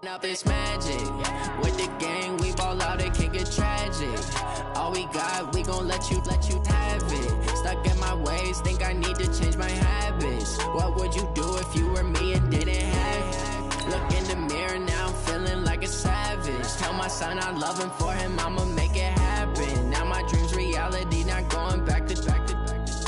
Up it's magic. With the gang, we ball out, it can get tragic. All we got, we gon' let you have it. Stuck in my ways, think I need to change my habits. What would you do if you were me and didn't have it? Look in the mirror, now I'm feeling like a savage. Tell my son I love him, for him I'ma make it happen. Now my dream's reality, not going back to.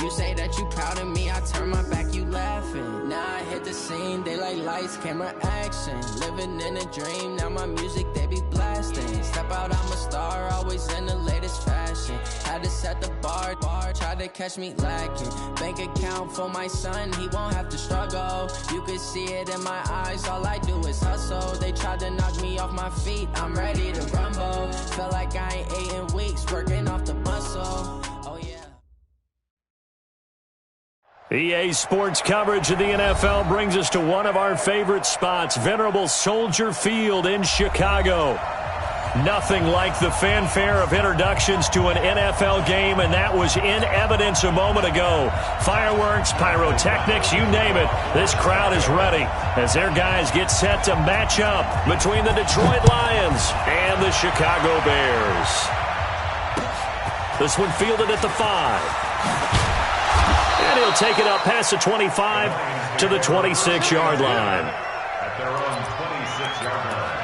You say that you proud of me, I turn my back, you laughing. Now I hit the scene, they like lights, camera, action. Living in a dream, now my music, they be blasting. Step out, I'm a star, always in the latest fashion. Had to set the bar, try to catch me lacking. Bank account for my son, he won't have to struggle. You could see it in my eyes, all I do is hustle. They tried to knock me off my feet, I'm ready to rumble. Felt like I ain't ate in weeks, working off the muscle. Oh yeah. EA Sports coverage of the NFL brings us to one of our favorite spots, venerable Soldier Field in Chicago. Nothing like the fanfare of introductions to an NFL game, and that was in evidence a moment ago. Fireworks, pyrotechnics, you name it. This crowd is ready as their guys get set to match up between the Detroit Lions and the Chicago Bears. This one fielded at the 5. And he'll take it up past the 25 to the 26-yard line. At their own 26-yard line.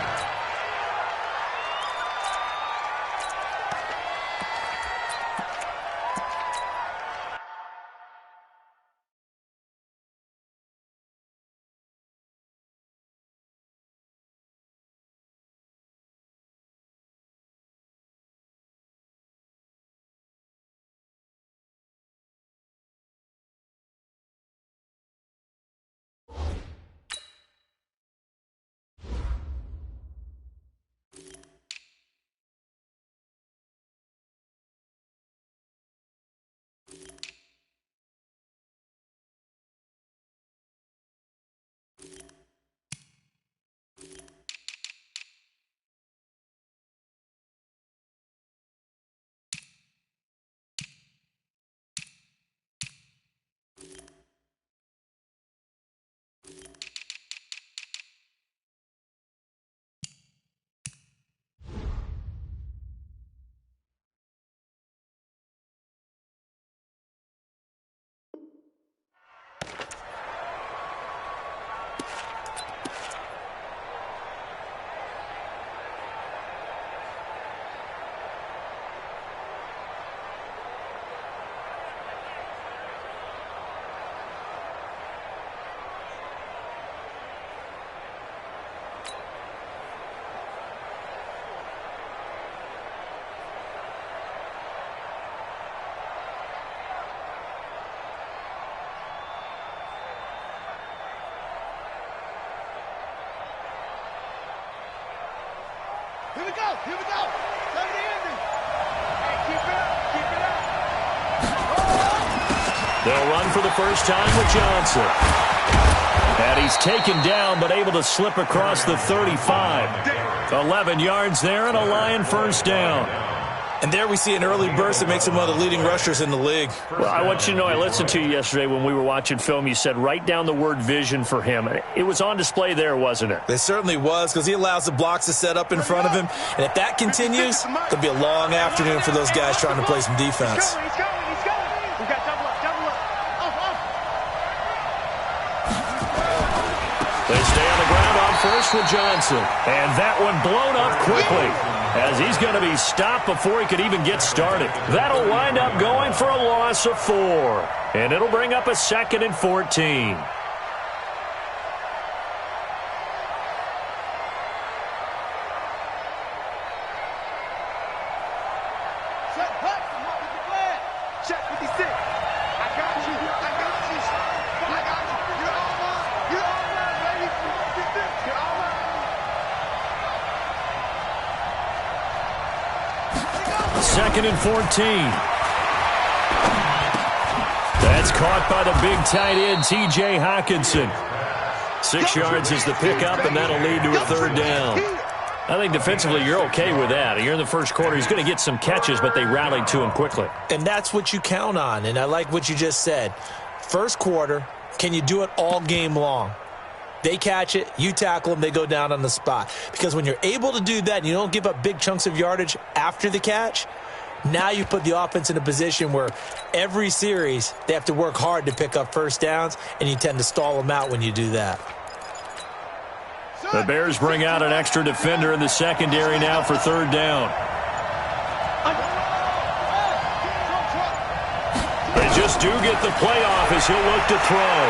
Here we go, here we go. Turn the ending. Hey, keep it up, keep it up. They'll run for the first time with Johnson. And he's taken down, but able to slip across the 35. 11 yards there and a Lion first down. And there we see an early burst that makes him one of the leading rushers in the league. Well, I want you to know, I listened to you yesterday when we were watching film. You said write down the word vision for him. It was on display there, wasn't it? It certainly was, because he allows the blocks to set up in front of him. And if that continues, it'll be a long afternoon for those guys trying to play some defense. He's going. We got double up. Off. They stay on the ground on first with Johnson. And that one blown up quickly, as he's going to be stopped before he could even get started. That'll wind up going for a loss of 4. And it'll bring up a 2nd and 14. Check 56. I got you. You're all mine, baby. 56. You're all mine. 2nd and 14. That's caught by the big tight end, T.J. Hawkinson. 6 yards is the pickup, and that'll lead to a 3rd down. I think defensively you're okay with that. You're in the first quarter. He's going to get some catches, but they rallied to him quickly. And that's what you count on, and I like what you just said. First quarter, can you do it all game long? They catch it, you tackle them, they go down on the spot. Because when you're able to do that and you don't give up big chunks of yardage after the catch, now you put the offense in a position where every series they have to work hard to pick up first downs, and you tend to stall them out when you do that. The Bears bring out an extra defender in the secondary now for third down. They just do get the play off as he'll look to throw.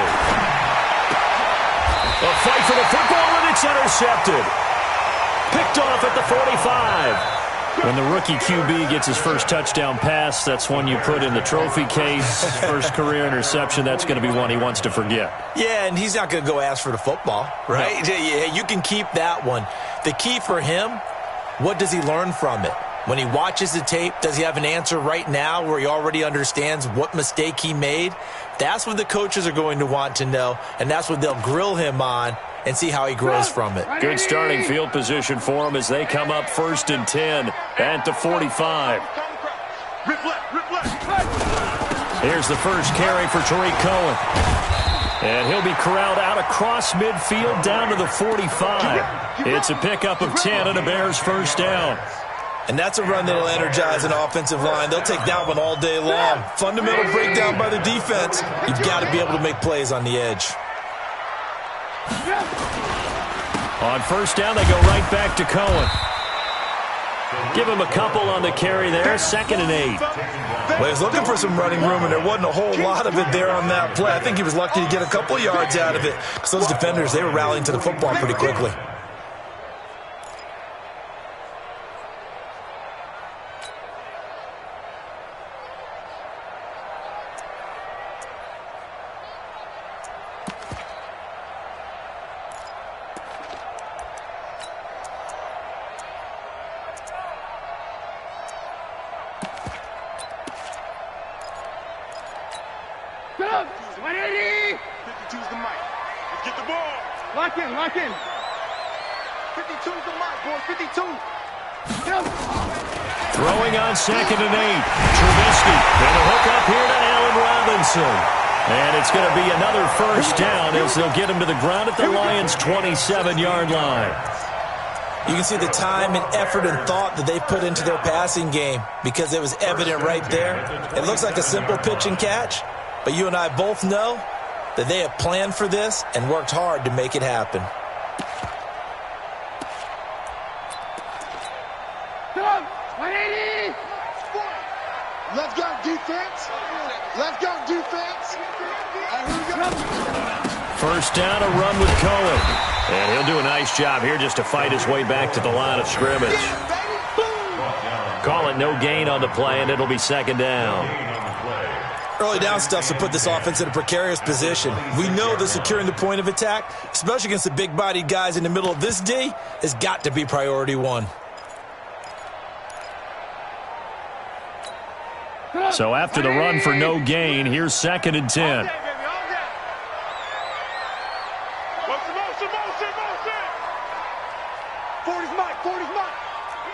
A fight for the football, and it's intercepted. Picked off at the 45. When the rookie QB gets his first touchdown pass, that's one you put in the trophy case. First career interception, that's going to be one he wants to forget. Yeah, and he's not going to go ask for the football, right? No. Yeah, you can keep that one. The key for him, what does he learn from it? When he watches the tape, does he have an answer right now where he already understands what mistake he made? That's what the coaches are going to want to know, and that's what they'll grill him on and see how he grows from it. Good starting field position for him as they come up 1st and 10 at the 45. Here's the first carry for Tariq Cohen. And he'll be corralled out across midfield down to the 45. It's a pickup of 10 and a Bears first down. And that's a run that'll energize an offensive line. They'll take that one all day long. Fundamental breakdown by the defense. You've got to be able to make plays on the edge. On first down, they go right back to Cohen. Give him a couple on the carry there. 2nd and 8. Well, he was looking for some running room, and there wasn't a whole lot of it there on that play. I think he was lucky to get a couple yards out of it because those defenders, they were rallying to the football pretty quickly. Lock in. 52's the mark, boy. 52. Throwing on 2nd and 8. Trubisky. And a hook up here to Allen Robinson. And it's going to be another first down as they'll get him to the ground at the Lions' 27-yard line. You can see the time and effort and thought that they put into their passing game because it was evident right there. It looks like a simple pitch and catch, but you and I both know that they have planned for this and worked hard to make it happen. Let's go, defense. Let's go, defense. First down, a run with Cohen. And he'll do a nice job here just to fight his way back to the line of scrimmage. Call it no gain on the play, and it'll be 2nd down. Early down stuff to put this offense in a precarious position. We know that securing the point of attack, especially against the big-bodied guys in the middle of this D, has got to be priority one. So after the run for no gain, here's 2nd and 10. Motion.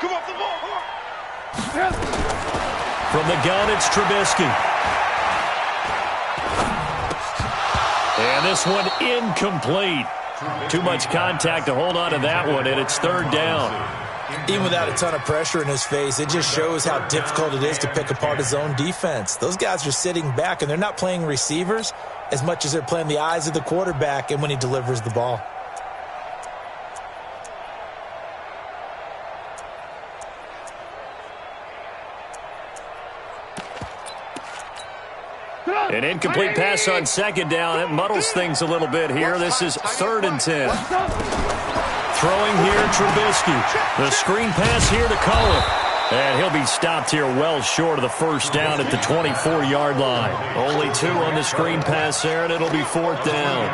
Come off the ball. From the gun, it's Trubisky. And this one incomplete. Too much contact to hold on to that one, and it's 3rd down. Even without a ton of pressure in his face, it just shows how difficult it is to pick apart his own defense. Those guys are sitting back, and they're not playing receivers as much as they're playing the eyes of the quarterback and when he delivers the ball. An incomplete pass on 2nd down. It muddles things a little bit here. This is 3rd and 10. Throwing here, Trubisky. The screen pass here to Cohen. And he'll be stopped here well short of the first down at the 24-yard line. Only 2 on the screen pass there, and it'll be 4th down.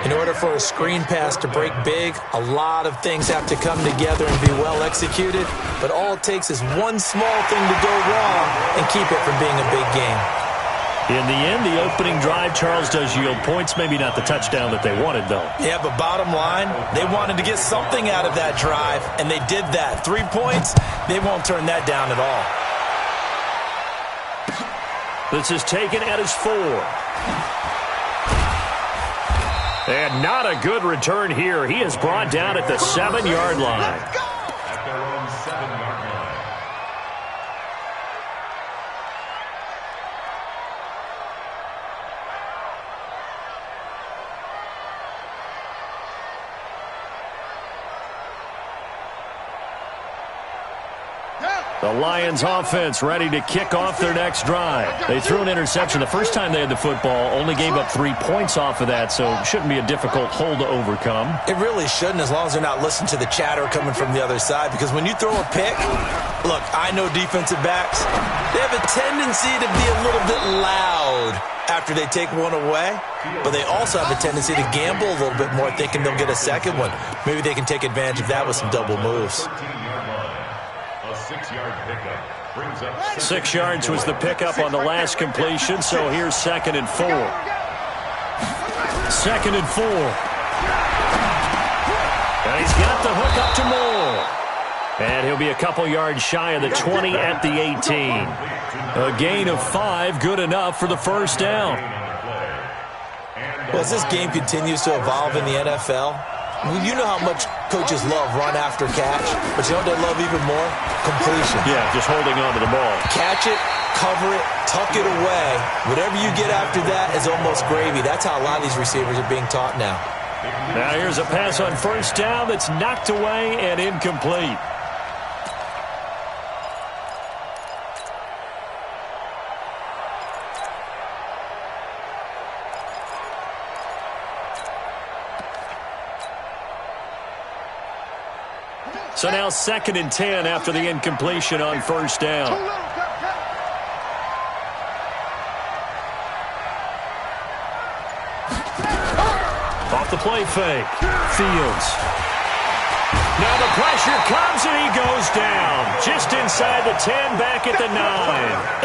In order for a screen pass to break big, a lot of things have to come together and be well executed. But all it takes is one small thing to go wrong and keep it from being a big game. In the end, the opening drive, Charles, does yield points. Maybe not the touchdown that they wanted, though. Yeah, but bottom line, they wanted to get something out of that drive, and they did that. 3 points, they won't turn that down at all. This is taken at his 4. And not a good return here. He is brought down at the 7-yard line. At their own 7-yard line. The Lions offense ready to kick off their next drive. They threw an interception the first time they had the football, only gave up 3 points off of that, so it shouldn't be a difficult hole to overcome. It really shouldn't, as long as they're not listening to the chatter coming from the other side, because when you throw a pick, look, I know defensive backs, they have a tendency to be a little bit loud after they take one away, but they also have a tendency to gamble a little bit more, thinking they'll get a second one. Maybe they can take advantage of that with some double moves. 6-yard pickup brings up 6 yards was the pickup on the last completion, so here's 2nd and 4. 2nd and 4. And he's got the hook up to Moore. And he'll be a couple yards shy of the 20 at the 18. A gain of 5, good enough for the first down. Well, as this game continues to evolve in the NFL, you know how much coaches love run after catch, but you know what they love even more? Completion. Yeah, just holding on to the ball. Catch it, cover it, tuck it away. Whatever you get after that is almost gravy. That's how a lot of these receivers are being taught now. Now here's a pass on first down that's knocked away and incomplete. So now 2nd and 10 after the incompletion on first down. Off the play fake. Fields. Now the pressure comes and he goes down. Just inside the 10, back at the 9.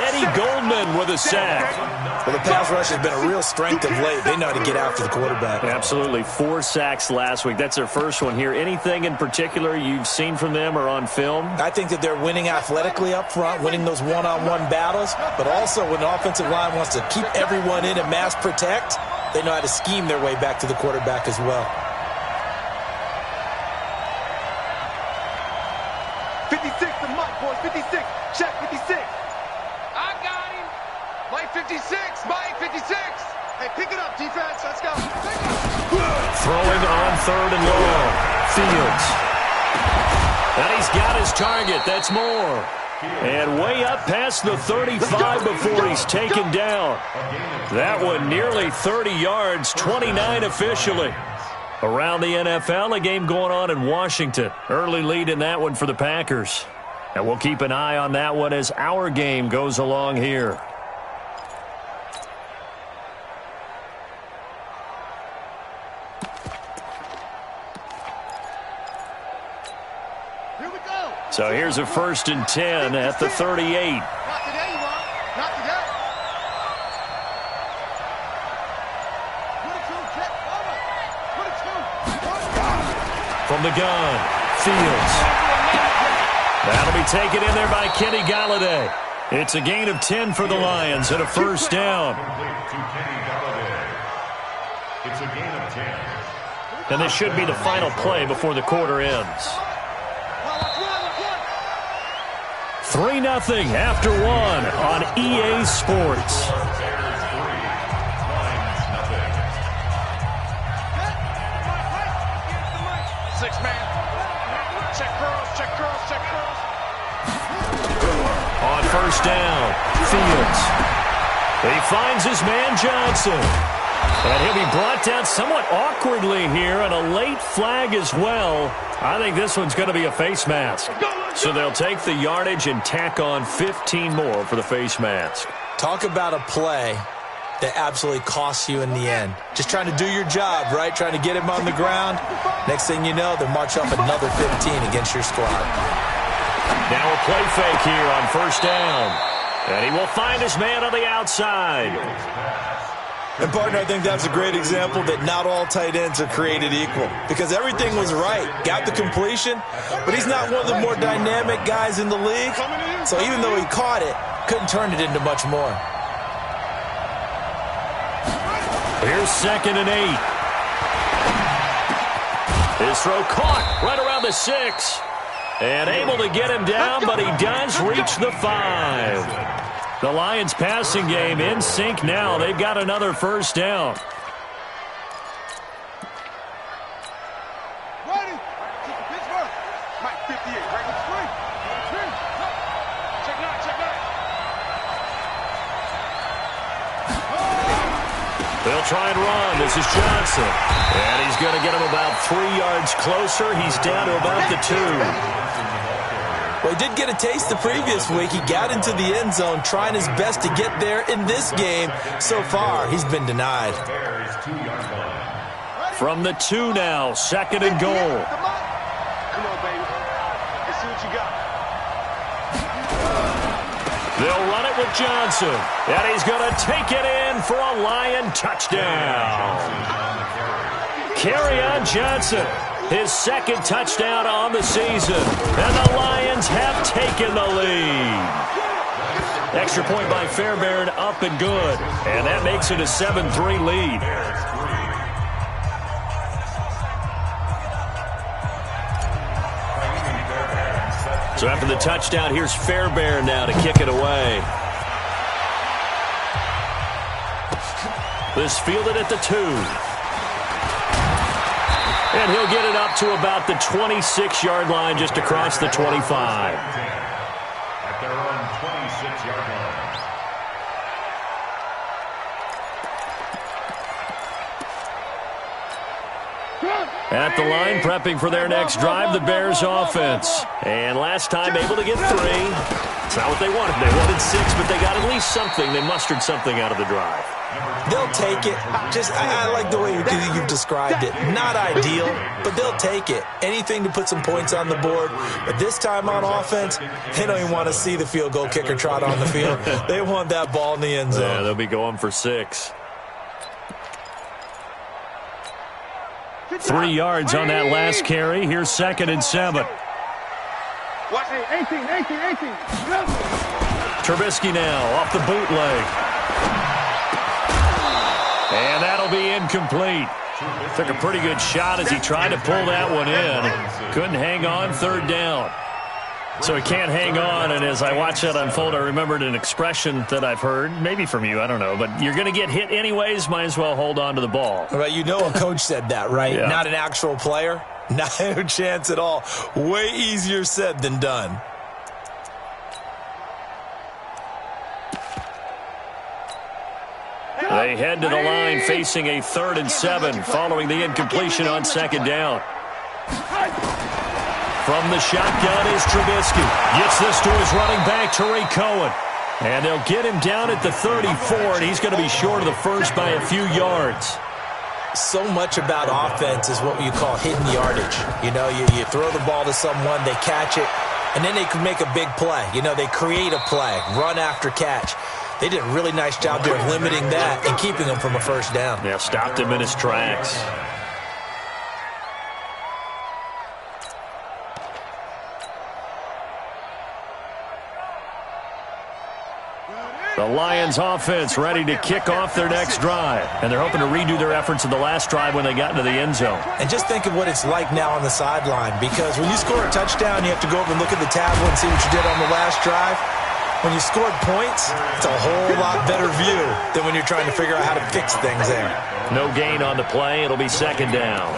Eddie Goldman with a sack. Well, the pass rush has been a real strength of late. They know how to get after the quarterback. Absolutely. 4 sacks last week. That's their first one here. Anything in particular you've seen from them or on film? I think that they're winning athletically up front, winning those one-on-one battles, but also when the offensive line wants to keep everyone in and mass protect, they know how to scheme their way back to the quarterback as well. 56 to Mike, boys. 56. Check 56. I got him. Mike 56. Mike 56. Hey, pick it up, defense. Let's go. Throwing on 3rd and long. Fields. And he's got his target. That's Moore. And way up past the 35 before he's taken down. That one nearly 30 yards, 29 officially. Around the NFL, a game going on in Washington. Early lead in that one for the Packers. And we'll keep an eye on that one as our game goes along here. Here we go. So here's a 1st and 10 at the 38. Not today, you want. Not today. From the gun, Fields. That'll be taken in there by Kenny Galladay. It's a gain of 10 for the Lions and a first down. It's a gain of 10. And this should be the final play before the quarter ends. 3-0 after 1 on EA Sports. On first down, Fields. He finds his man Johnson. And he'll be brought down somewhat awkwardly here, and a late flag as well. I think this one's going to be a face mask. So they'll take the yardage and tack on 15 more for the face mask. Talk about a play that absolutely costs you in the end. Just trying to do your job, right? Trying to get him on the ground. Next thing you know, they'll march up another 15 against your squad. Now a play fake here on first down. And he will find his man on the outside. And, partner, I think that's a great example that not all tight ends are created equal because everything was right. Got the completion, but he's not one of the more dynamic guys in the league. So even though he caught it, couldn't turn it into much more. Here's 2nd and 8. His throw caught right around the 6. And able to get him down, but he does reach the 5. The Lions passing game in sync now. They've got another first down. Ready? Pittsburgh. Mike 58, right with screen. Check 9, check 9. They'll try and run. This is Johnson. And he's going to get him about 3 yards closer. He's down to about the 2. Well, he did get a taste the previous week. He got into the end zone trying his best to get there in this game. So far, he's been denied. From the 2 now, 2nd and goal. Come on, baby. Let's see what you got. They'll run it with Johnson. And he's going to take it in for a Lion touchdown. Kerryon Johnson. His 2nd touchdown on the season. And the Lions have taken the lead. Extra point by Fairbairn, up and good. And that makes it a 7-3 lead. So after the touchdown, here's Fairbairn now to kick it away. This fielded at the 2. And he'll get it up to about the 26-yard line, just across the 25. At their own 26-yard line. At the line, prepping for their next drive, the Bears offense. And last time able to get 3. It's not what they wanted. They wanted 6, but they got at least something. They mustered something out of the drive. They'll take it. I like the way you've described it. Not ideal, but they'll take it. Anything to put some points on the board. But this time on offense, they don't even want to see the field goal kicker trot on the field. They want that ball in the end zone. Yeah, they'll be going for 6. 3 yards on that last carry. Here's 2nd and 7. Watch it. 18. Trubisky now off the bootleg. And that'll be incomplete. Took a pretty good shot as he tried to pull that one in. Couldn't hang on, 3rd down. So he can't hang on, and as I watch that unfold, I remembered an expression that I've heard, maybe from you, I don't know, but you're going to get hit anyways, might as well hold on to the ball. Right, you know a coach said that, right? Yeah. Not an actual player. No chance at all. Way easier said than done. They head to the line facing a 3rd and 7 following the incompletion on 2nd down. From the shotgun is Trubisky. Gets this to his running back, Tariq Cohen. And they'll get him down at the 34, and he's going to be short of the first by a few yards. So much about offense is what you call hidden yardage. You know, you throw the ball to someone, they catch it, and then they can make a big play. You know, they create a play, run after catch. They did a really nice job there of limiting that and keeping him from a first down. Yeah, stopped him in his tracks. The Lions offense ready to kick off their next drive. And they're hoping to redo their efforts in the last drive when they got into the end zone. And just think of what it's like now on the sideline, because when you score a touchdown, you have to go over and look at the tablet and see what you did on the last drive. When you scored points, it's a whole lot better view than when you're trying to figure out how to fix things there. No gain on the play. It'll be 2nd down.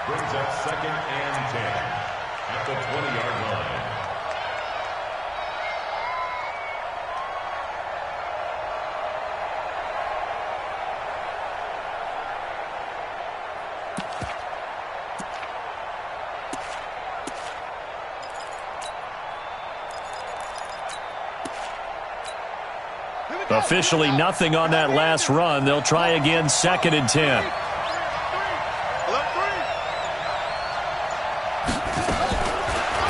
Brings up 2nd and 10 at the 20-yard line. Officially nothing on that last run. They'll try again, 2nd and 10.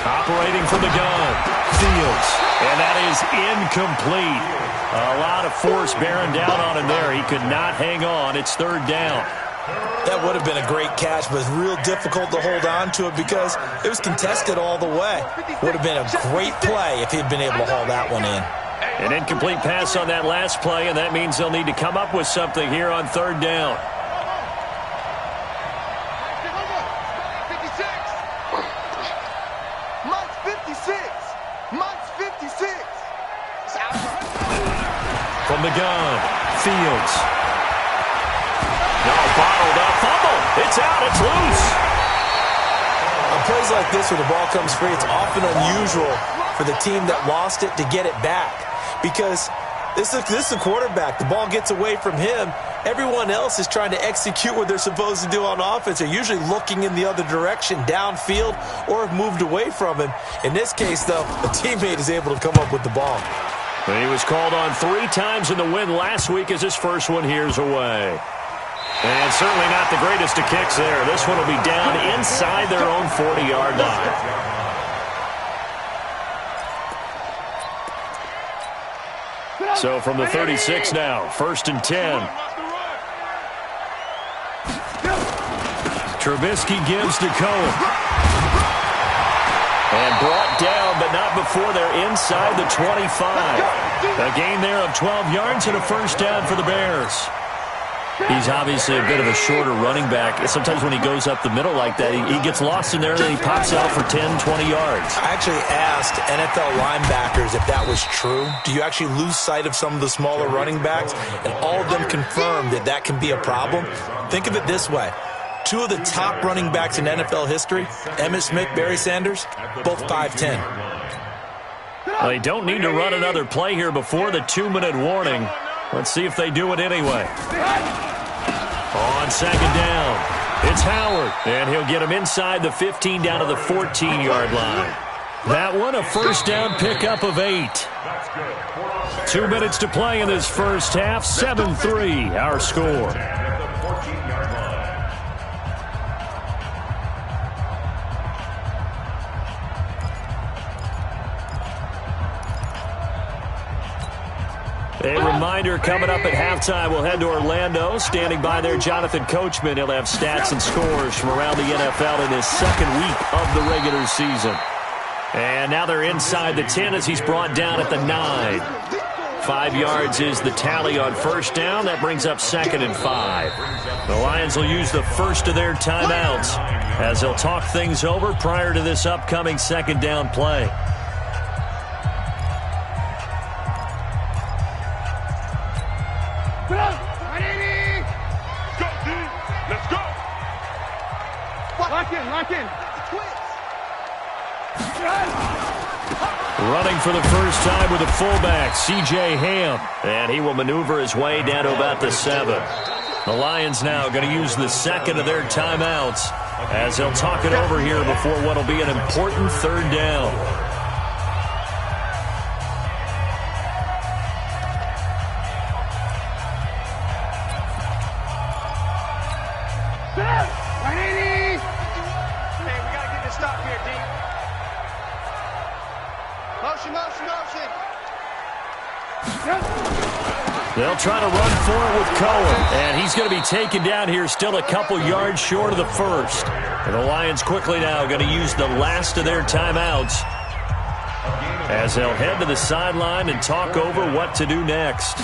Operating from the gun, Fields. And that is incomplete. A lot of force bearing down on him there. He could not hang on. It's third down. That would have been a great catch, but it's real difficult to hold on to it because it was contested all the way. Would have been a great play if he'd been able to haul that one in. An incomplete pass on that last play, and that means they'll need to come up with something here on third down. From the gun, Fields. No, bottled up, fumble. It's out, it's loose. On plays like this where the ball comes free, it's often unusual for the team that lost it to get it back. Because this is a quarterback. The ball gets away from him. Everyone else is trying to execute what they're supposed to do on offense. They're usually looking in the other direction, downfield, or have moved away from him. In this case, though, a teammate is able to come up with the ball. He was called on 3 times in the win last week as his first one here's away. And certainly not the greatest of kicks there. This one will be down inside their own 40-yard line. So from the 36 now, 1st and 10. Trubisky gives to Cohen. And brought down, but not before they're inside the 25. A gain there of 12 yards and a first down for the Bears. He's obviously a bit of a shorter running back. Sometimes when he goes up the middle like that, he gets lost in there and then he pops out for 10, 20 yards. I actually asked NFL linebackers if that was true. Do you actually lose sight of some of the smaller running backs? And all of them confirmed that that can be a problem. Think of it this way. 2 of the top running backs in NFL history, Emmitt Smith, Barry Sanders, both 5'10". Well, they don't need to run another play here before the 2-minute warning. Let's see if they do it anyway. On second down, it's Howard, and he'll get him inside the 15 down to the 14-yard line. That one, a first down pickup of 8. 2 minutes to play in this first half, 7-3, our score. A reminder, coming up at halftime, we'll head to Orlando. Standing by there, Jonathan Coachman. He'll have stats and scores from around the NFL in his second week of the regular season. And now they're inside the 10 as he's brought down at the 9. 5 yards is the tally on first down. That brings up 2nd and 5. The Lions will use the first of their timeouts as they'll talk things over prior to this upcoming second down play. Running for the first time with a fullback, C.J. Ham. And he will maneuver his way down to about the 7. The Lions now going to use the second of their timeouts as they'll talk it over here before what will be an important third down. They'll try to run for it with Cohen, and he's going to be taken down here still a couple yards short of the first. And the Lions quickly now going to use the last of their timeouts as they'll head to the sideline and talk over what to do next.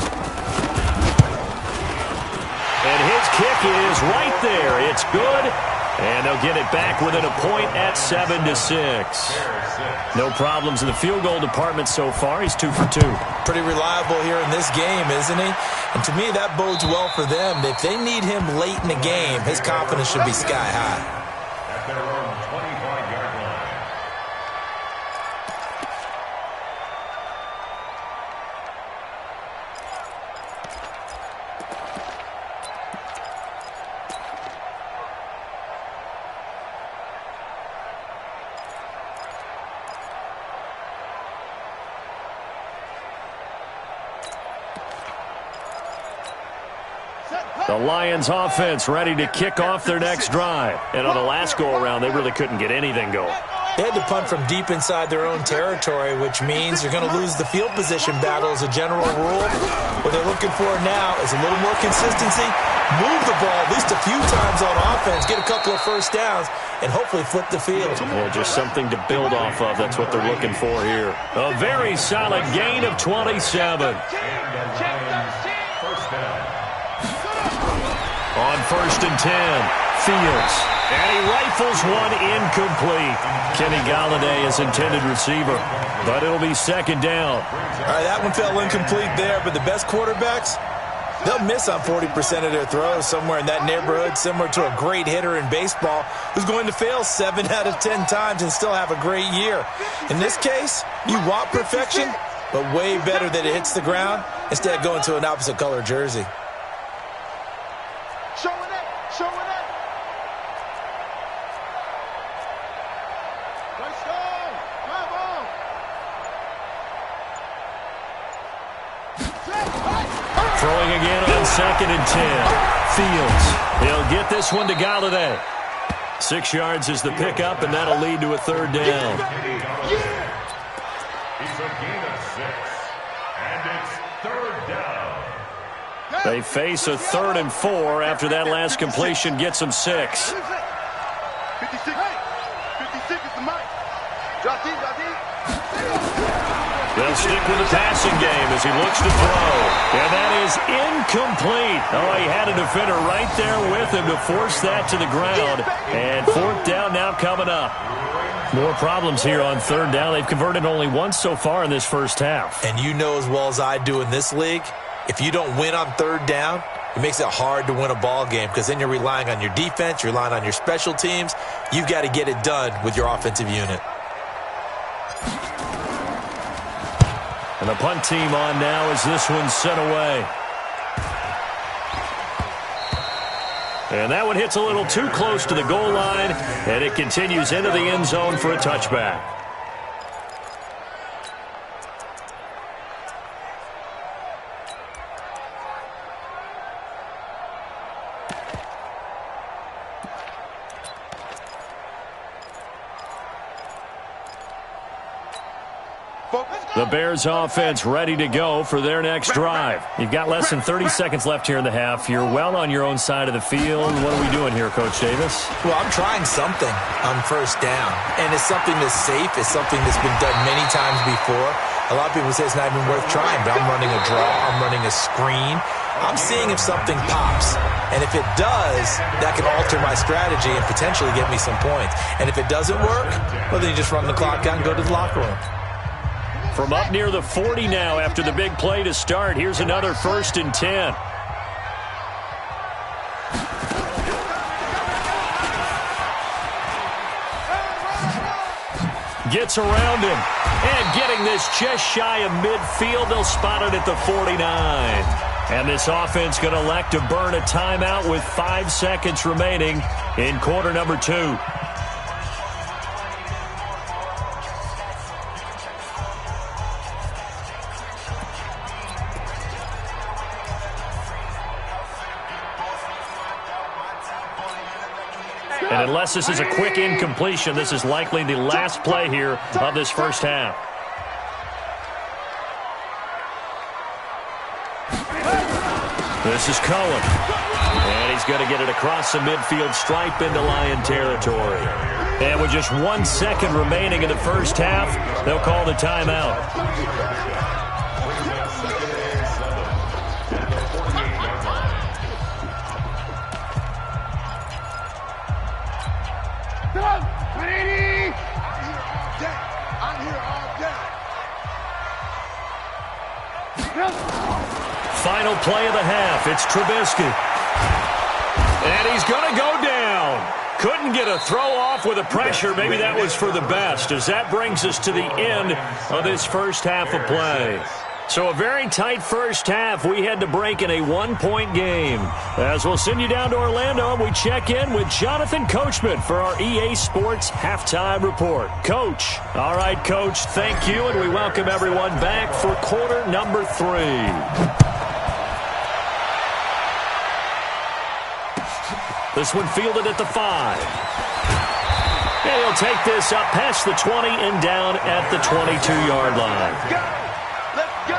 And his kick is right there. It's good, and they'll get it back within a point at 7-6. No problems in the field goal department so far. He's 2 for 2. Pretty reliable here in this game, isn't he? And to me, that bodes well for them. If they need him late in the game, his confidence should be sky high. At their own 25-yard line. The Lions offense ready to kick off their next drive. And on the last go-around, they really couldn't get anything going. They had to punt from deep inside their own territory, which means you're going to lose the field position battle as a general rule. What they're looking for now is a little more consistency, move the ball at least a few times on offense, get a couple of first downs, and hopefully flip the field. Yeah, just something to build off of. That's what they're looking for here. A very solid gain of 27. On 1st and 10, Fields. And he rifles one incomplete. Kenny Galladay is intended receiver, but it'll be 2nd down. All right, that one fell incomplete there, but the best quarterbacks, they'll miss on 40% of their throws somewhere in that neighborhood, similar to a great hitter in baseball who's going to fail 7 out of 10 times and still have a great year. In this case, you want perfection, but way better that it hits the ground instead of going to an opposite color jersey. Showing it, showing it. Let's go. Come on. Throwing again on 2nd and 10. Fields. He'll get this one to Galladay. 6 yards is the pickup, and that'll lead to a 3rd down. It's a gain of 6. And it's 3rd down. They face a 3rd and 4 after that last completion gets them 6. 56. 56 is the mic. Drop deep, drop deep. They'll stick with the passing game as he looks to throw. And that is incomplete. Oh, he had a defender right there with him to force that to the ground. And 4th down now coming up. More problems here on 3rd down. They've converted only once so far in this first half. And you know as well as I do in this league, if you don't win on 3rd down, it makes it hard to win a ball game because then you're relying on your defense, you're relying on your special teams. You've got to get it done with your offensive unit. And the punt team on now as this one's sent away. And that one hits a little too close to the goal line, and it continues into the end zone for a touchback. The Bears offense ready to go for their next drive. You've got less than 30 seconds left here in the half. You're well on your own side of the field. What are we doing here, Coach Davis? Well, I'm trying something on 1st down, and it's something that's safe. It's something that's been done many times before. A lot of people say it's not even worth trying, but I'm running a draw. I'm running a screen. I'm seeing if something pops. And if it does, that can alter my strategy and potentially get me some points. And if it doesn't work, well, then you just run the clock out and go to the locker room. From up near the 40 now after the big play to start. Here's another 1st and 10. Gets around him. And getting this just shy of midfield. They'll spot it at the 49. And this offense going to elect to burn a timeout with 5 seconds remaining in quarter number 2. And unless this is a quick incompletion, this is likely the last play here of this first half. This is Cohen. And he's going to get it across the midfield stripe into Lion territory. And with just 1 second remaining in the first half, they'll call the timeout. Final play of the half. It's Trubisky. And he's going to go down. Couldn't get a throw off with the pressure. Maybe that was for the best, as that brings us to the end of this first half of play. So a very tight first half. We had to break in a 1-point game. As we'll send you down to Orlando, we check in with Jonathan Coachman for our EA Sports Halftime Report. Coach. All right, Coach, thank you, and we welcome everyone back for quarter number 3. This one fielded at the 5. And he'll take this up past the 20 and down at the 22-yard line. Let's go! Let's go!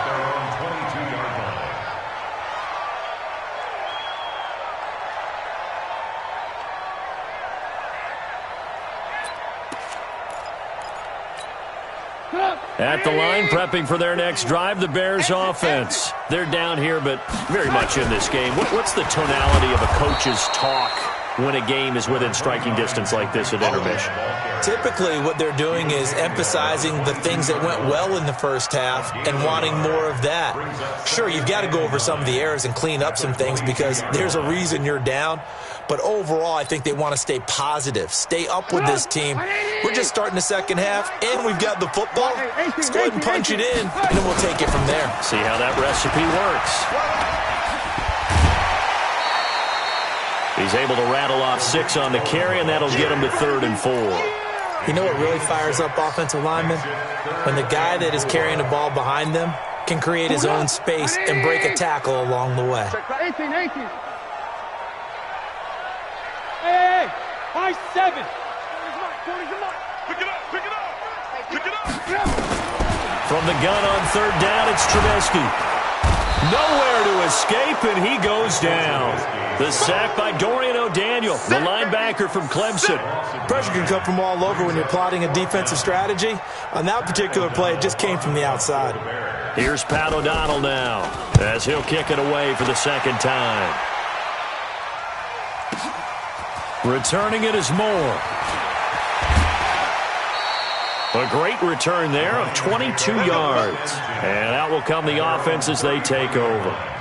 At the line, prepping for their next drive, the Bears offense. They're down here, but very much in this game. What's the tonality of a coach's talk when a game is within striking distance like this at intermission? Typically, what they're doing is emphasizing the things that went well in the first half and wanting more of that. Sure, you've got to go over some of the errors and clean up some things because there's a reason you're down. But overall, I think they want to stay positive, stay up with this team. We're just starting the second half, and we've got the football. Let's go ahead and punch it in, and then we'll take it from there. See how that recipe works. He's able to rattle off 6 on the carry, and that'll get him to 3rd and 4. You know what really fires up offensive linemen? When the guy that is carrying the ball behind them can create his own space and break a tackle along the way. 18. Hey, high 7. Pick it up. From the gun on 3rd down, it's Trubisky. Nowhere to escape, and he goes down. The sack by Dorian O'Daniel, the linebacker from Clemson. Pressure can come from all over when you're plotting a defensive strategy. On that particular play, it just came from the outside. Here's Pat O'Donnell now, as he'll kick it away for the second time. Returning it is Moore. A great return there of 22 yards. And out will come the offense as they take over.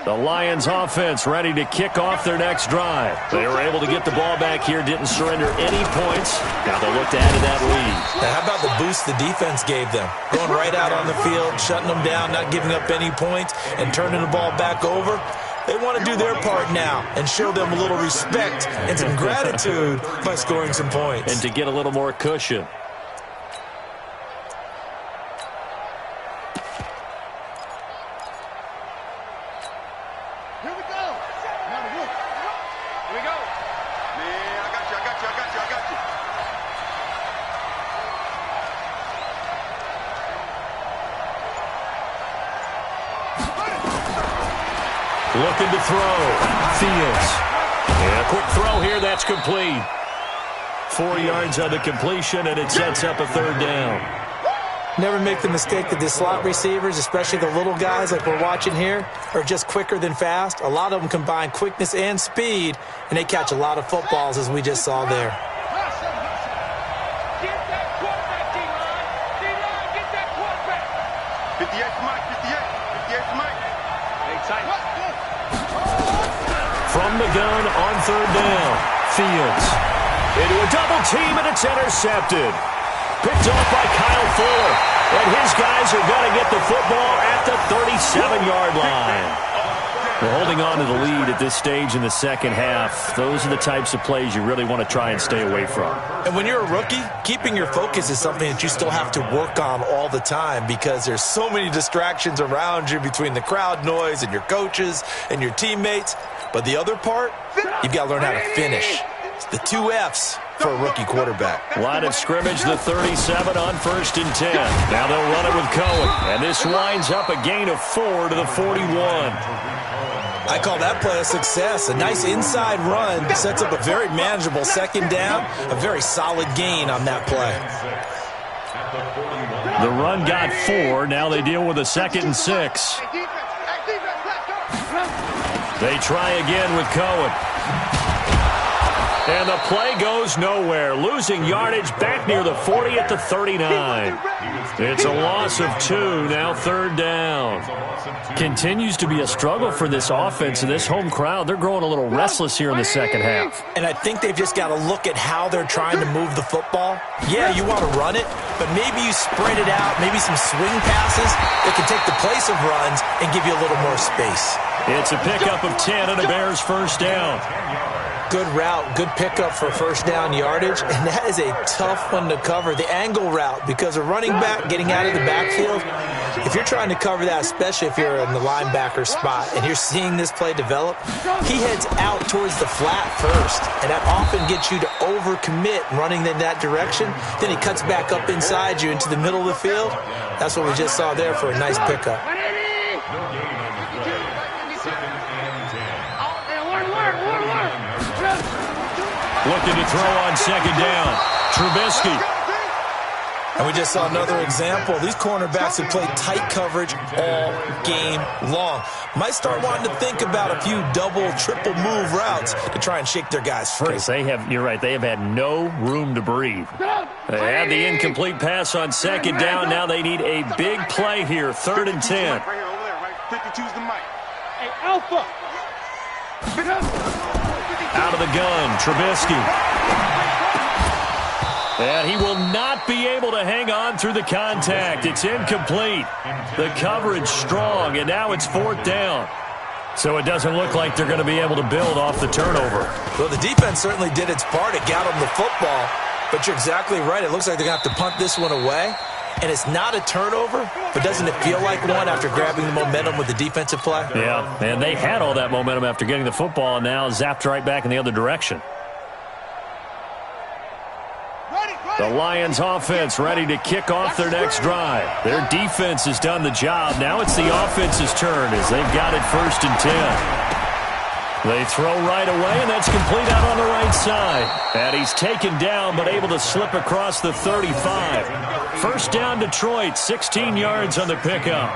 The Lions offense ready to kick off their next drive. They were able to get the ball back here, didn't surrender any points. Now they'll look to add to that lead. Now, how about the boost the defense gave them? Going right out on the field, shutting them down, not giving up any points, and turning the ball back over. They want to do their part now and show them a little respect and some gratitude by scoring some points. And to get a little more cushion. Looking to throw. Fields. And a quick throw here. That's complete. 4 yards on the completion, and it sets up a 3rd down. Never make the mistake that the slot receivers, especially the little guys like we're watching here, are just quicker than fast. A lot of them combine quickness and speed, and they catch a lot of footballs, as we just saw there. Get that quarterback, D-line. D-line, get that quarterback. 58's Mike, 58's Mike. Hey, tight. From the gun on 3rd down. Fields. Into a double team, and it's intercepted. Picked off by Kyle Fuller. And his guys are going to get the football at the 37-yard line. We're holding on to the lead at this stage in the second half. Those are the types of plays you really want to try and stay away from. And when you're a rookie, keeping your focus is something that you still have to work on all the time because there's so many distractions around you between the crowd noise and your coaches and your teammates. But the other part, you've got to learn how to finish. It's the 2 F's for a rookie quarterback. Line of scrimmage, the 37 on 1st and 10. Now they'll run it with Cohen. And this winds up a gain of 4 to the 41. I call that play a success. A nice inside run sets up a very manageable 2nd down. A very solid gain on that play. The run got 4. Now they deal with a 2nd and 6. They try again with Cohen. And the play goes nowhere, losing yardage back near the 40 at the 39. It's a loss of 2, now third down. Continues to be a struggle for this offense and this home crowd. They're growing a little restless here in the second half. And I think they've just got to look at how they're trying to move the football. Yeah, you want to run it, but maybe you spread it out, maybe some swing passes that can take the place of runs and give you a little more space. It's a pickup of 10 and a Bears first down. Good route, good pickup for first down yardage, and that is a tough one to cover, the angle route, because a running back getting out of the backfield, if you're trying to cover that, especially if you're in the linebacker spot and you're seeing this play develop, he heads out towards the flat first, and that often gets you to overcommit running in that direction. Then he cuts back up inside you into the middle of the field. That's what we just saw there for a nice pickup. Looking to throw on second down. Trubisky. And we just saw another example. These cornerbacks have played tight coverage all game long. Might start wanting to think about a few double, triple move routes to try and shake their guys free. You're right, they have had no room to breathe. They had the incomplete pass on second down. Now they need a big play here, 3rd and 10. 52's the mic. Hey, Alpha. Out of the gun, Trubisky. And he will not be able to hang on through the contact. It's incomplete. The coverage strong, and now it's 4th down. So it doesn't look like they're going to be able to build off the turnover. Well, the defense certainly did its part. It got them the football. But you're exactly right. It looks like they're going to have to punt this one away. And it's not a turnover, but doesn't it feel like one after grabbing the momentum with the defensive play? Yeah, and they had all that momentum after getting the football, and now zapped right back in the other direction. The Lions offense ready to kick off their next drive. Their defense has done the job. Now it's the offense's turn as they've got it 1st and 10. They throw right away, and that's complete out on the right side. And he's taken down, but able to slip across the 35. First down, Detroit, 16 yards on the pickup.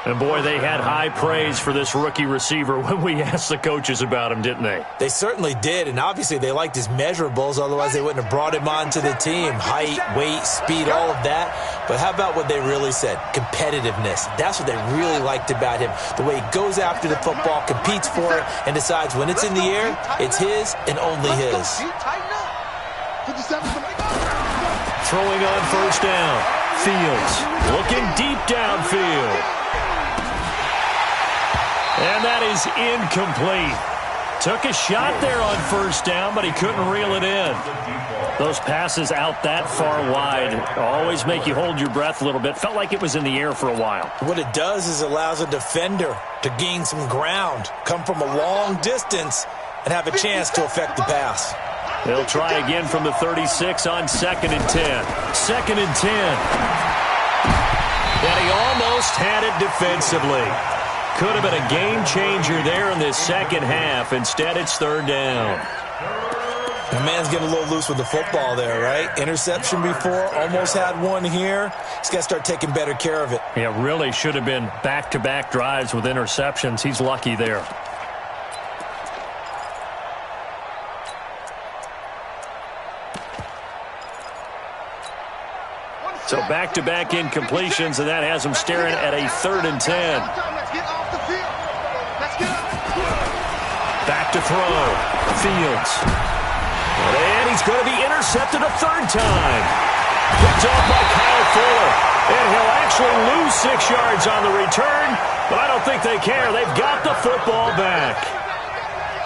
And, boy, they had high praise for this rookie receiver when we asked the coaches about him, didn't they? They certainly did, and obviously they liked his measurables. Otherwise, they wouldn't have brought him onto the team. Height, weight, speed, all of that. But how about what they really said? Competitiveness. That's what they really liked about him. The way he goes after the football, competes for it, and decides when it's in the air, it's his and only his. Throwing on first down. Fields looking deep downfield. And that is incomplete. Took a shot there on first down, but he couldn't reel it in. Those passes out that far wide always make you hold your breath a little bit. Felt like it was in the air for a while. What it does is allows a defender to gain some ground, come from a long distance, and have a chance to affect the pass. They'll try again from the 36 on 2nd and 10. 2nd and 10. And he almost had it defensively. Could have been a game changer there in this second half. Instead, it's 3rd down. The man's getting a little loose with the football there, right? Interception before, almost had one here. He's got to start taking better care of it. Yeah, really should have been back-to-back drives with interceptions. He's lucky there. So back-to-back incompletions, and that has him staring at a 3rd and 10. Back to throw. Fields. And he's going to be intercepted a 3rd time. Picked off by Kyle Fuller. And he'll actually lose 6 yards on the return, but I don't think they care. They've got the football back.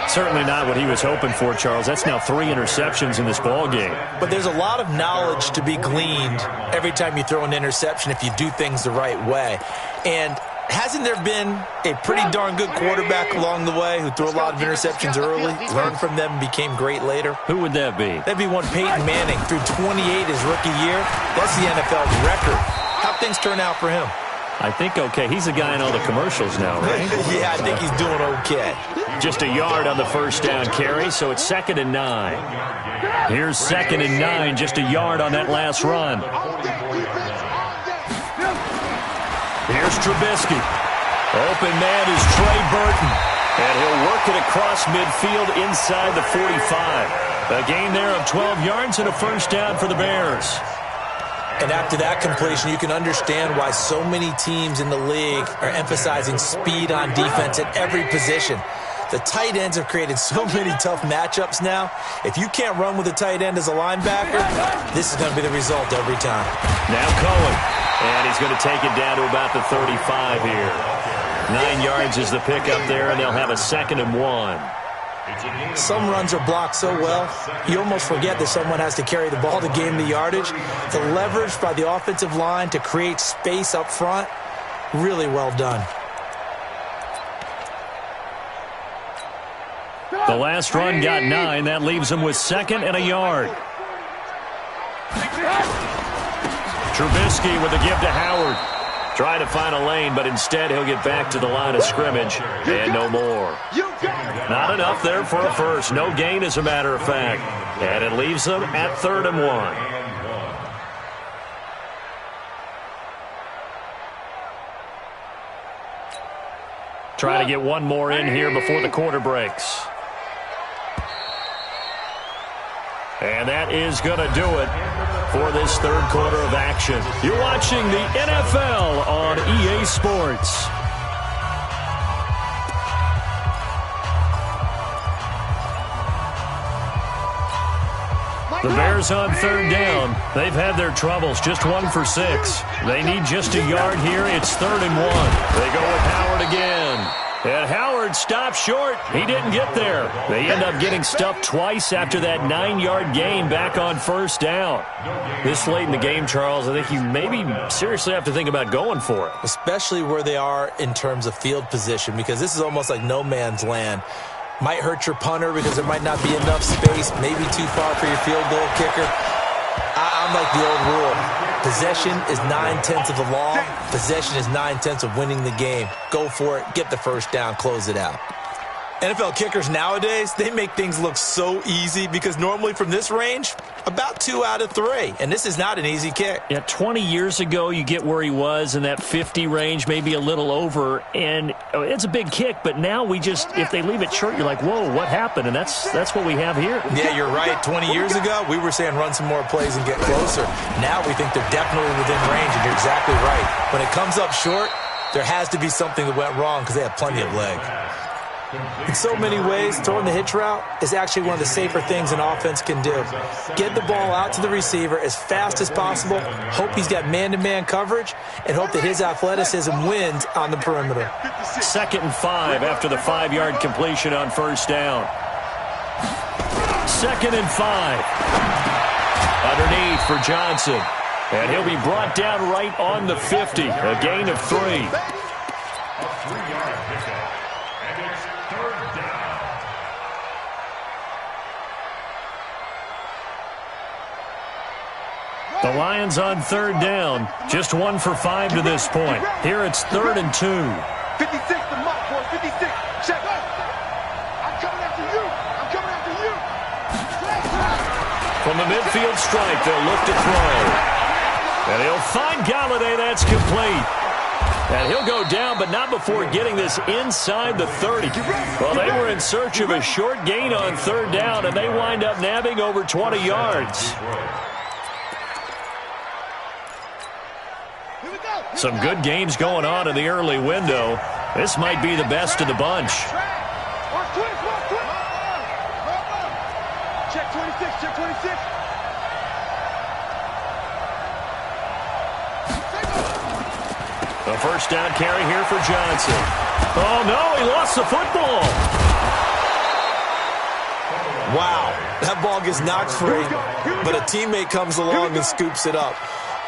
Certainly not what he was hoping for, Charles. That's now 3 interceptions in this ball game. But there's a lot of knowledge to be gleaned every time you throw an interception if you do things the right way. And hasn't there been a pretty darn good quarterback along the way who threw a lot of interceptions early, learned from them, became great later? Who would that be? That'd be one Peyton Manning. Threw 28 his rookie year. That's the NFL's record. How'd things turn out for him? I think okay. He's a guy in all the commercials now, right? Yeah, I think he's doing okay. Just a yard on the first down carry, so it's 2nd and 9. Here's 2nd and 9, just a yard on that last run. Here's Trubisky. Open man is Trey Burton. And he'll work it across midfield inside the 45. A gain there of 12 yards and a first down for the Bears. And after that completion, you can understand why so many teams in the league are emphasizing speed on defense at every position. The tight ends have created so many tough matchups now. If you can't run with a tight end as a linebacker, this is going to be the result every time. Now Cohen. And he's going to take it down to about the 35 here. 9 yards is the pickup there, and they'll have a 2nd and 1. Some runs are blocked so well, you almost forget that someone has to carry the ball to gain the yardage. The leverage by the offensive line to create space up front, really well done. The last run got 9. That leaves him with 2nd and a yard. Trubisky with a give to Howard. Trying to find a lane, but instead he'll get back to the line of scrimmage. And no more. Not enough there for a first. No gain, as a matter of fact. And it leaves them at 3rd and 1. Try to get one more in here before the quarter breaks. And that is going to do it for this 3rd quarter of action. You're watching the NFL on EA Sports. The Bears on 3rd down. They've had their troubles, just 1 for 6. They need just a yard here. It's 3rd and 1. They go with Howard again. And Howard stopped short. He didn't get there. They end up getting stuffed twice after that 9-yard gain back on 1st down. This late in the game, Charles, I think you maybe seriously have to think about going for it. Especially where they are in terms of field position, because this is almost like no man's land. Might hurt your punter because there might not be enough space, maybe too far for your field goal kicker. I'm like the old rule. Possession is 9/10 of the law. Possession is 9/10 of winning the game. Go for it. Get the first down. Close it out. NFL kickers nowadays, they make things look so easy because normally from this range, about 2 out of 3. And this is not an easy kick. Yeah, 20 years ago, you get where he was in that 50 range, maybe a little over. And it's a big kick, but now we just, if they leave it short, you're like, whoa, what happened? And that's what we have here. Yeah, you're right. 20 years ago, we were saying run some more plays and get closer. Now we think they're definitely within range, and you're exactly right. When it comes up short, there has to be something that went wrong because they have plenty of leg. In so many ways, throwing the hitch route is actually one of the safer things an offense can do. Get the ball out to the receiver as fast as possible, hope he's got man-to-man coverage, and hope that his athleticism wins on the perimeter. 2nd and 5 after the 5-yard completion on 1st down. 2nd and 5. Underneath for Johnson. And he'll be brought down right on the 50. A gain of 3. A 3-yard pickup. And it's 3rd down. The Lions on 3rd down. Just 1 for 5 to this point. Here it's 3rd and 2. 56 the mark, boys. 56. Check. I'm coming after you. I'm coming after you. From the midfield stripe, they'll look to throw. And he'll find Galladay. That's complete. And he'll go down, but not before getting this inside the 30. Well, they were in search of a short gain on 3rd down, and they wind up nabbing over 20 yards. Some good games going on in the early window. This might be the best of the bunch. Check 26, check 26. A first down carry here for Johnson. Oh, no, he lost the football. Wow, that ball gets knocked free, but a teammate comes along and scoops it up.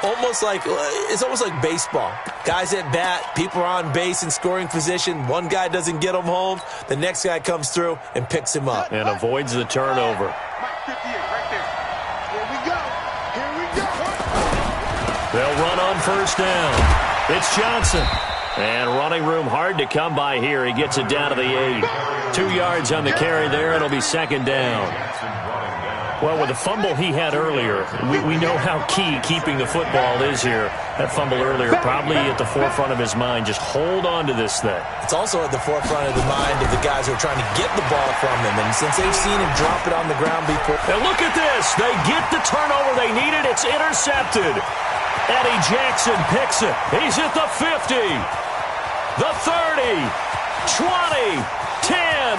It's almost like baseball. Guys at bat, people are on base in scoring position. One guy doesn't get him home. The next guy comes through and picks him up. And avoids the turnover. Mike 58 right there. Here we go. Here we go. They'll run on first down. It's Johnson. And running room hard to come by here. He gets it down to the 8. 2 yards on the carry there. It'll be 2nd down. Well, with the fumble he had earlier, we know how key keeping the football is here. That fumble earlier probably at the forefront of his mind. Just hold on to this thing. It's also at the forefront of the mind of the guys who are trying to get the ball from him. And since they've seen him drop it on the ground before. Now look at this. They get the turnover they needed. It's intercepted. Eddie Jackson picks it. He's at the 50, the 30, 20, 10.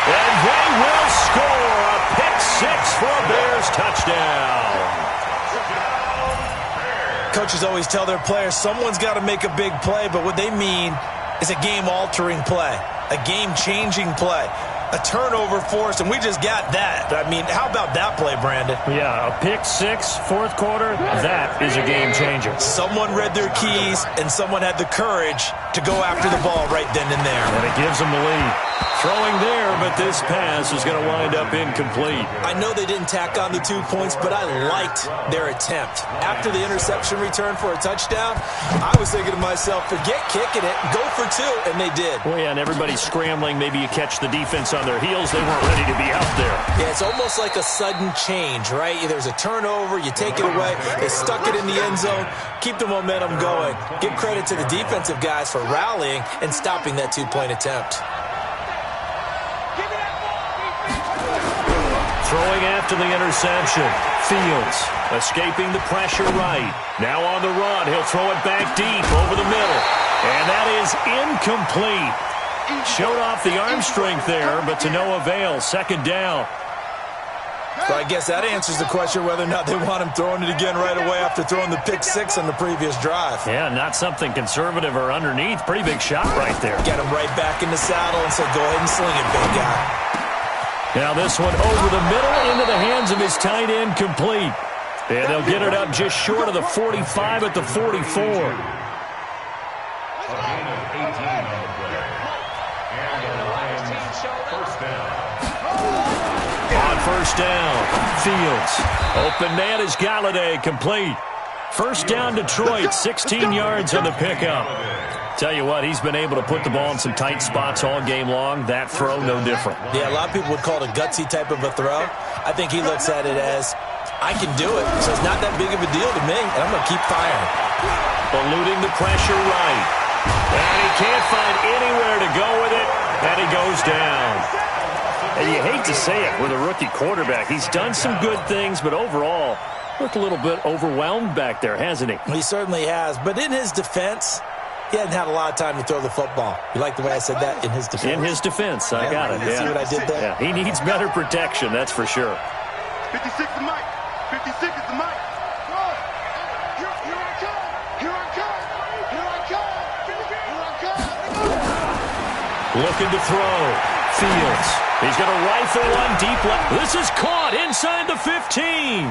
And they will score a pick six for a Bears touchdown. Coaches always tell their players someone's got to make a big play, but what they mean is a game-altering play, a game-changing play, a turnover forced, and we just got that. I mean, how about that play, Brandon? Yeah, a pick six, fourth quarter, that is a game changer. Someone read their keys, and someone had the courage to go after the ball right then and there. And it gives them the lead. Throwing there, but this pass is going to wind up incomplete. I know they didn't tack on the 2 points, but I liked their attempt. After the interception return for a touchdown, I was thinking to myself, forget kicking it, go for two, and they did. Well, yeah, and everybody's scrambling. Maybe you catch the defense on their heels. They weren't ready to be out there. Yeah, it's almost like a sudden change, right? There's a turnover, you take it away, they stuck it in the end zone, keep the momentum going. Give credit to the defensive guys for rallying and stopping that 2-point attempt. Throwing after the interception. Fields escaping the pressure right. Now on the run. He'll throw it back deep over the middle. And that is incomplete. Showed off the arm strength there, but to no avail. Second down. So I guess that answers the question whether or not they want him throwing it again right away after throwing the pick six on the previous drive. Yeah, not something conservative or underneath. Pretty big shot right there. Get him right back in the saddle and say, go ahead and sling it, big guy. Now this one over the middle into the hands of his tight end, complete. And they'll get it up just short of the 45 at the 44. A gain of 18 on the play. And the Lions first down. On first down, Fields. Open man is Galladay, complete. First down Detroit, 16 yards on the pickup. Tell you what, he's been able to put the ball in some tight spots all game long. That throw, no different. Yeah, a lot of people would call it a gutsy type of a throw. I think he looks at it as, I can do it, so it's not that big of a deal to me, and I'm going to keep firing. Eluding the pressure right. And he can't find anywhere to go with it, and he goes down. And you hate to say it with a rookie quarterback. He's done some good things, but overall, looked a little bit overwhelmed back there, hasn't he? He certainly has, but in his defense, he hadn't had a lot of time to throw the football. You like the way I said that? In his defense. In his defense, I got it. See what I did there? Yeah, he needs better protection, that's for sure. 56 is Mike. 56 is the Mike. Here I come. Here I come. Here I come. Here I come. Looking to throw. Fields. He's going to rifle one deep left. This is caught inside the 15.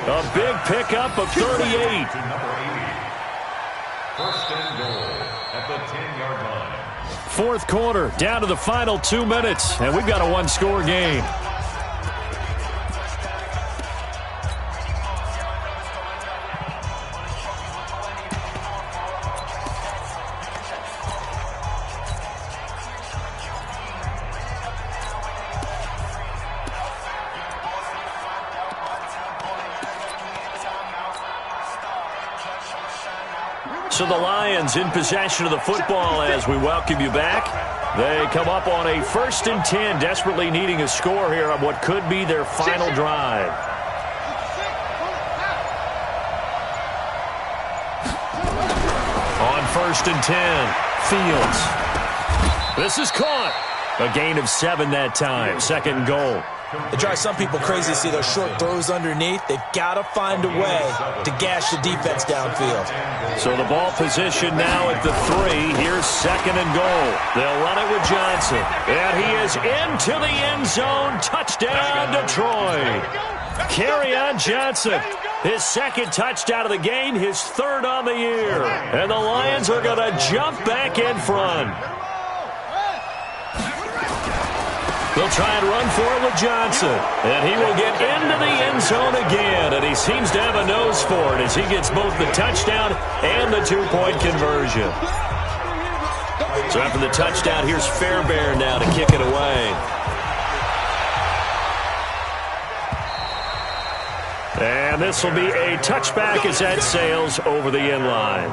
A big pickup of 38. First and goal at the 10-yard line. Fourth quarter, down to the final 2 minutes, and we've got a one-score game. So the Lions in possession of the football as we welcome you back. They come up on a 1st and 10, desperately needing a score here on what could be their final drive. On 1st and 10, Fields. This is caught. A gain of 7 that time. Second goal. It drives some people crazy to see those short throws underneath. They've got to find a way to gash the defense downfield. So the ball position now at the 3. Here's second and goal. They'll run it with Johnson. And he is into the end zone. Touchdown, Detroit. Kerryon Johnson. His second touchdown of the game, his third on the year. And the Lions are going to jump back in front. They'll try and run for it with Johnson. And he will get into the end zone again. And he seems to have a nose for it as he gets both the touchdown and the 2-point conversion. So after the touchdown, here's Fairbairn now to kick it away. And this will be a touchback as that sails over the end line.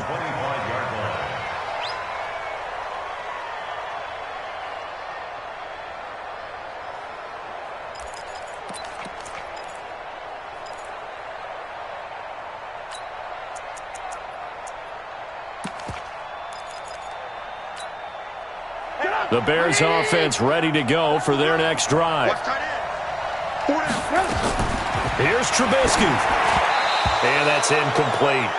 The Bears offense ready to go for their next drive. Here's Trubisky. And that's incomplete.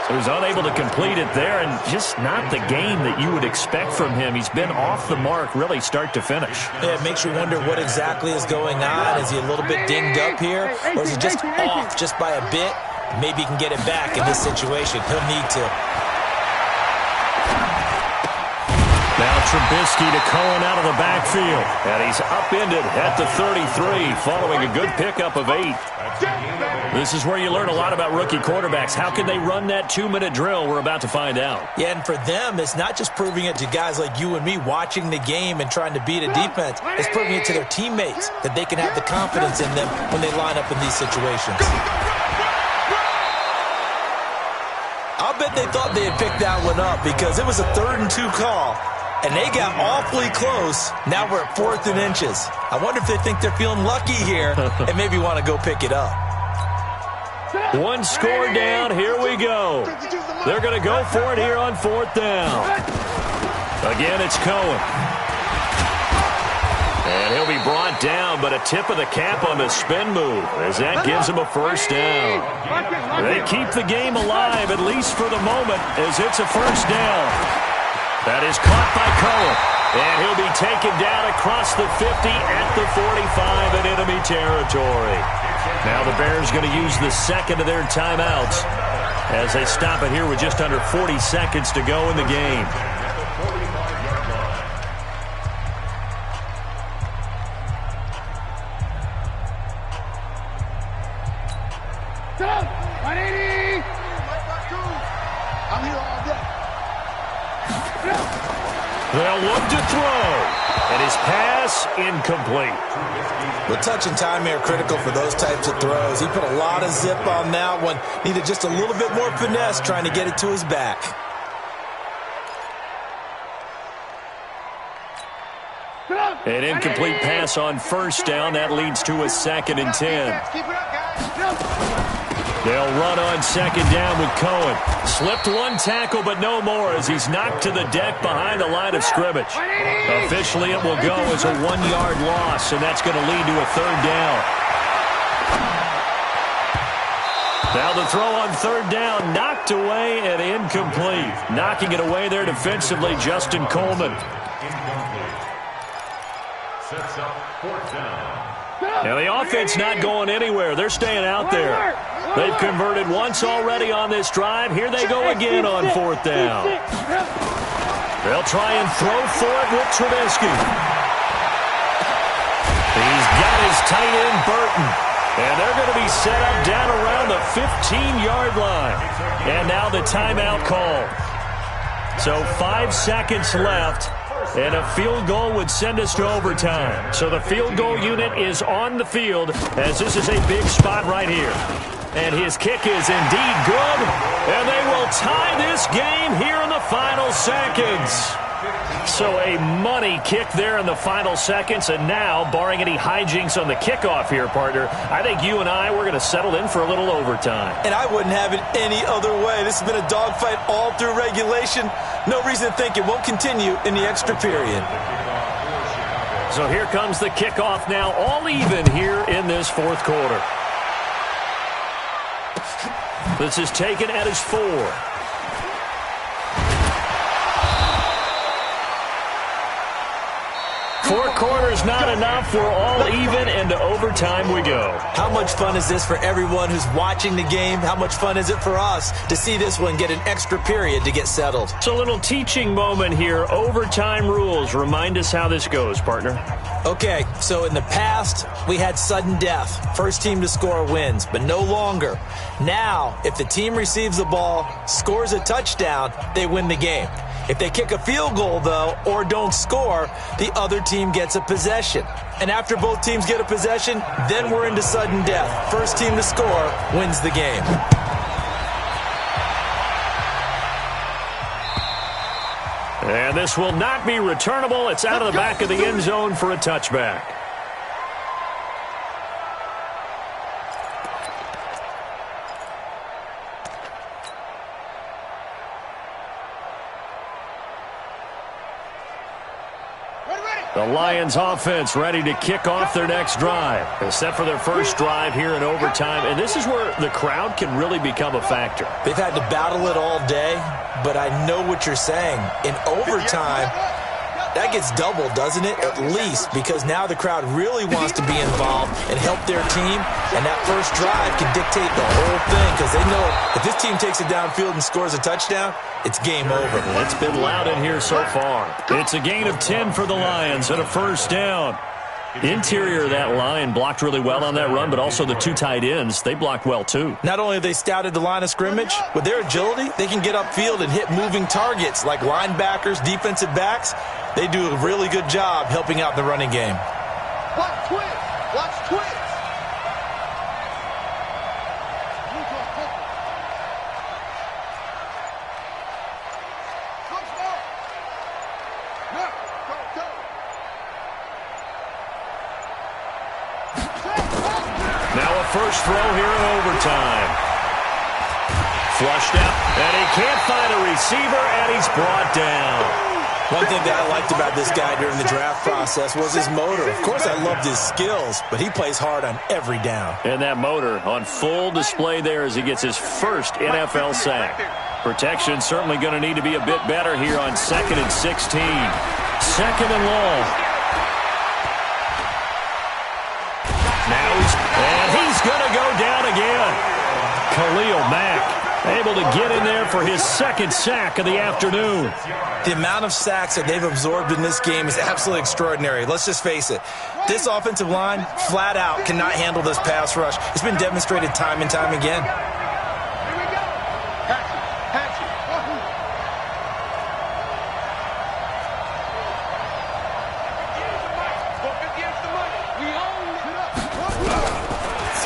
So he's unable to complete it there, and just not the game that you would expect from him. He's been off the mark really start to finish. Yeah, it makes you wonder what exactly is going on. Is he a little bit dinged up here, or is he just off just by a bit? Maybe he can get it back in this situation. He'll need to. Now Trubisky to Cohen out of the backfield. And he's upended at the 33 following a good pickup of 8. This is where you learn a lot about rookie quarterbacks. How can they run that 2-minute drill? We're about to find out. Yeah, and for them, it's not just proving it to guys like you and me watching the game and trying to beat a defense. It's proving it to their teammates that they can have the confidence in them when they line up in these situations. I'll bet they thought they had picked that one up because it was a 3rd and 2 call. And they got awfully close. Now we're at 4th and inches. I wonder if they think they're feeling lucky here and maybe want to go pick it up. One score down. Here we go. They're going to go for it here on 4th down. Again, it's Cohen. And he'll be brought down, but a tip of the cap on the spin move as that gives him a 1st down. They keep the game alive, at least for the moment, as it's a 1st down. That is caught by Cohen, and he'll be taken down across the 50 at the 45 in enemy territory. Now the Bears going to use the 2nd of their timeouts as they stop it here with just under 40 seconds to go in the game. They'll look to throw, and his pass incomplete. The touch and time here critical for those types of throws. He put a lot of zip on that one. Needed just a little bit more finesse trying to get it to his back. An incomplete pass on 1st down. That leads to a 2nd and 10. They'll run on 2nd down with Cohen. Slipped one tackle, but no more as he's knocked to the deck behind the line of scrimmage. Officially, it will go as a 1-yard loss, and that's going to lead to a 3rd down. Now the throw on 3rd down, knocked away and incomplete. Knocking it away there defensively, Justin Coleman. Sets up 4th down. Now the offense not going anywhere. They're staying out there. They've converted once already on this drive. Here they go again on 4th down. They'll try and throw for it with Trubisky. He's got his tight end, Burton. And they're going to be set up down around the 15-yard line. And now the timeout call. So 5 seconds left. And a field goal would send us to overtime. So the field goal unit is on the field as this is a big spot right here. And his kick is indeed good. And they will tie this game here in the final seconds. So a money kick there in the final seconds. And now, barring any hijinks on the kickoff here, partner, I think you and I, we're going to settle in for a little overtime. And I wouldn't have it any other way. This has been a dogfight all through regulation. No reason to think it won't continue in the extra period. So here comes the kickoff now, all even here in this 4th quarter. This is taken at his 4. Four quarters not enough. We're all even, and to overtime we go. How much fun is this for everyone who's watching the game? How much fun is it for us to see this one get an extra period to get settled? It's a little teaching moment here. Overtime rules. Remind us how this goes, partner. Okay, so in the past, we had sudden death. First team to score wins, but no longer. Now, if the team receives the ball, scores a touchdown, they win the game. If they kick a field goal, though, or don't score, the other team gets a possession. And after both teams get a possession, then we're into sudden death. First team to score wins the game. And this will not be returnable. It's out of the back of the end zone for a touchback. The Lions offense ready to kick off their next drive. They're set for their first drive here in overtime, and this is where the crowd can really become a factor. They've had to battle it all day, but I know what you're saying. In overtime, that gets doubled, doesn't it? At least, because now the crowd really wants to be involved and help their team, and that first drive can dictate the whole thing because they know if this team takes it downfield and scores a touchdown, it's game over. It's been loud in here so far. It's a gain of 10 for the Lions and a first down. Interior of that line blocked really well on that run, but also the two tight ends, they blocked well too. Not only have they scouted the line of scrimmage, with their agility, they can get upfield and hit moving targets like linebackers, defensive backs. They do a really good job helping out the running game. Watch twins. Watch twins. Now a first throw here in overtime. Flushed out, and he can't find a receiver, and he's brought down. One thing that I liked about this guy during the draft process was his motor. Of course, I loved his skills, but he plays hard on every down. And that motor on full display there as he gets his first NFL sack. Protection certainly going to need to be a bit better here on 2nd and 16. 2nd and long. Now he's going to go down again. Khalil Mack able to get in there for his second sack of the afternoon. The amount of sacks that they've absorbed in this game is absolutely extraordinary. Let's just face it. This offensive line, flat out, cannot handle this pass rush. It's been demonstrated time and time again. Here we go. Hatch it.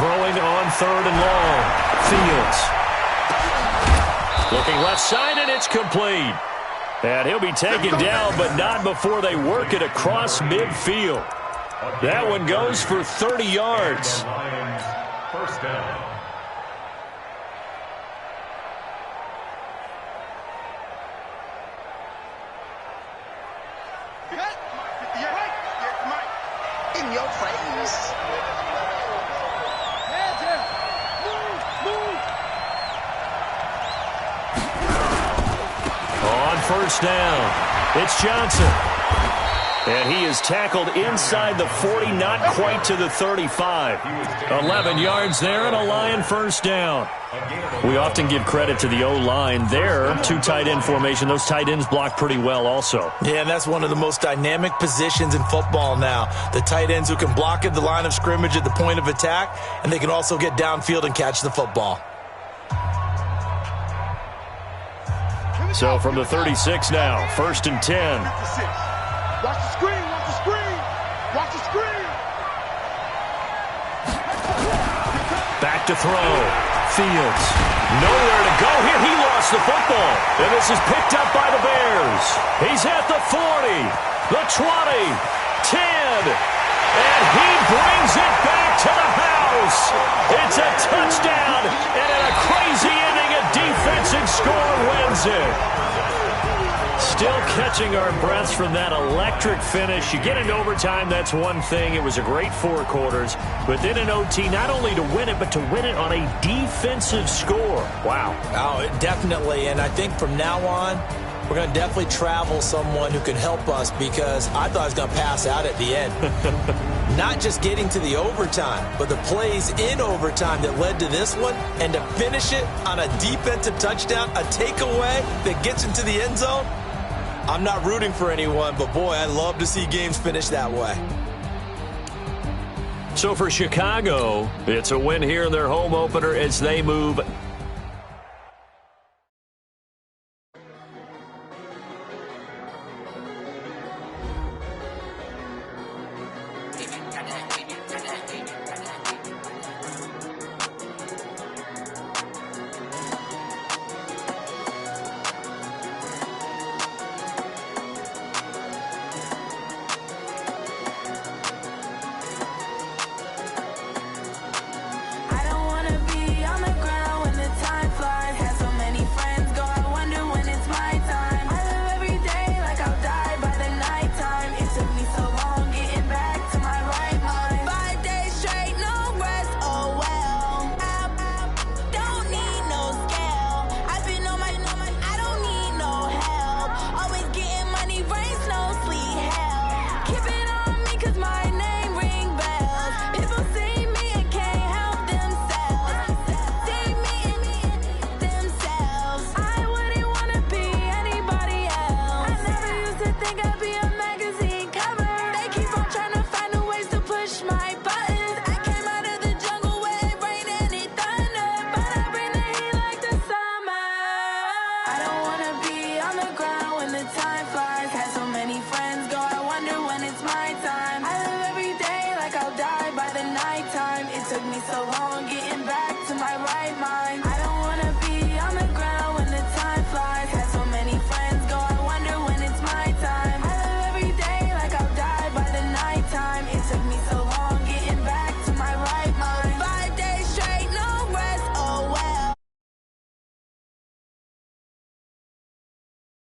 Throwing on 3rd and long. Fields. Looking left side, and it's complete. And he'll be taken down, but not before they work it across midfield. That one goes for 30 yards. First down. In your face. On first down, it's Johnson. And he is tackled inside the 40, not quite to the 35. 11 yards there and a Lion first down. We often give credit to the O-line there. Two tight end formation. Those tight ends block pretty well also. Yeah, and that's one of the most dynamic positions in football now. The tight ends who can block at the line of scrimmage at the point of attack, and they can also get downfield and catch the football. So from the 36 now, 1st and 10. Watch the screen, watch the screen, watch the screen. Back to throw. Fields. Nowhere to go here. He lost the football. And this is picked up by the Bears. He's at the 40, the 20, 10. And he brings it back to the house. It's a touchdown. And in a crazy inning, a defensive score wins it. Still catching our breaths from that electric finish. You get into overtime, that's one thing. It was a great 4 quarters. But then in OT, not only to win it, but to win it on a defensive score. Wow. Oh, definitely. And I think from now on, we're going to definitely travel someone who can help us because I thought I was going to pass out at the end. Not just getting to the overtime, but the plays in overtime that led to this one, and to finish it on a defensive touchdown, a takeaway that gets into the end zone. I'm not rooting for anyone, but boy, I love to see games finish that way. So for Chicago, it's a win here in their home opener as they move so long,